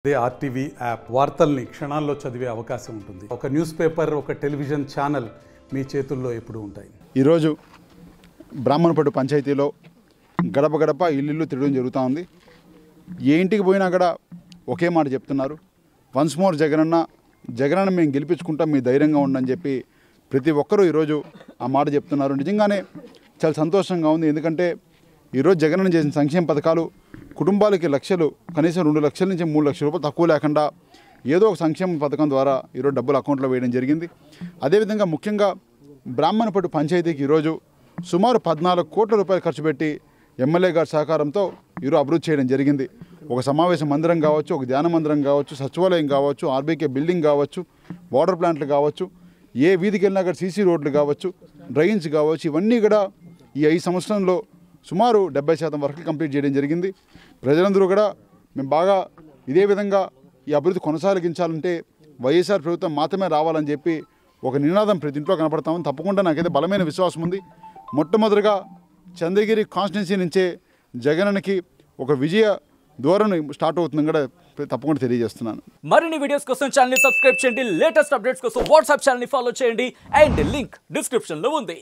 అదే RTV app వార్తల్ని క్షణాల్లో చదివే అవకాశం ఉంటుంది. ఒక న్యూస్ పేపర్, ఒక టెలివిజన్ ఛానల్ మీ చేతుల్లో ఎప్పుడూ ఉంటాయి. ఈరోజు బ్రాహ్మణపట్టు పంచాయతీలో గడప గడప ఇల్లు తిరగడం జరుగుతూ ఉంది. ఏ ఇంటికి పోయినా కూడా ఒకే మాట చెప్తున్నారు, వన్స్ మోర్ జగనన్న మేము గెలిపించుకుంటాం, మీ ధైర్యంగా ఉండని చెప్పి ప్రతి ఒక్కరూ ఈరోజు ఆ మాట చెప్తున్నారు. నిజంగానే చాలా సంతోషంగా ఉంది. ఎందుకంటే ఈరోజు జగనన్న చేసిన సంక్షేమ పథకాలు కుటుంబాలకి లక్షలు, కనీసం 2 లక్షల నుంచి 3 లక్షల రూపాయలు తక్కువ లేకుండా ఏదో ఒక సంక్షేమ పథకం ద్వారా ఈరోజు డబ్బులు అకౌంట్లో వేయడం జరిగింది. అదేవిధంగా ముఖ్యంగా బ్రాహ్మణపట్టు పంచాయతీకి ఈరోజు సుమారు 14 కోట్ల రూపాయలు ఖర్చు పెట్టి ఎమ్మెల్యే గారి సహకారంతో ఈరోజు అభివృద్ధి చేయడం జరిగింది. ఒక సమావేశ మందిరం కావచ్చు, ఒక ధ్యాన మందిరం కావచ్చు, సచివాలయం కావచ్చు, ఆర్బీకే బిల్డింగ్ కావచ్చు, వాటర్ ప్లాంట్లు కావచ్చు, ఏ వీధికి వెళ్ళినా కూడా సీసీ రోడ్లు కావచ్చు, డ్రైన్స్ కావచ్చు, ఇవన్నీ కూడా ఈ 5 సంవత్సరంలో సుమారు 70% వరకు కంప్లీట్ చేయడం జరిగింది. ప్రజలందరూ కూడా మేము బాగా ఇదే విధంగా ఈ అభివృద్ధి కొనసాగించాలంటే వైఎస్ఆర్ ప్రభుత్వం మాత్రమే రావాలని చెప్పి ఒక నినాదం ప్రతి ఇంట్లో కనపడతామని తప్పకుండా నాకైతే బలమైన విశ్వాసం ఉంది. మొట్టమొదటిగా చంద్రగిరి కాన్స్టిట్యున్సీ నుంచే జగనన్నకి ఒక విజయ ధోరణి స్టార్ట్ అవుతుందని కూడా తప్పకుండా తెలియజేస్తున్నాను. మరిన్ని వీడియోస్ కోసం ఛానల్ ని సబ్స్క్రైబ్ చేయండి, లేటెస్ట్ అప్డేట్స్ కోసం వాట్సాప్ ఛానల్ ని ఫాలో చేయండి అండ్ లింక్ డిస్క్రిప్షన్ లో ఉంది.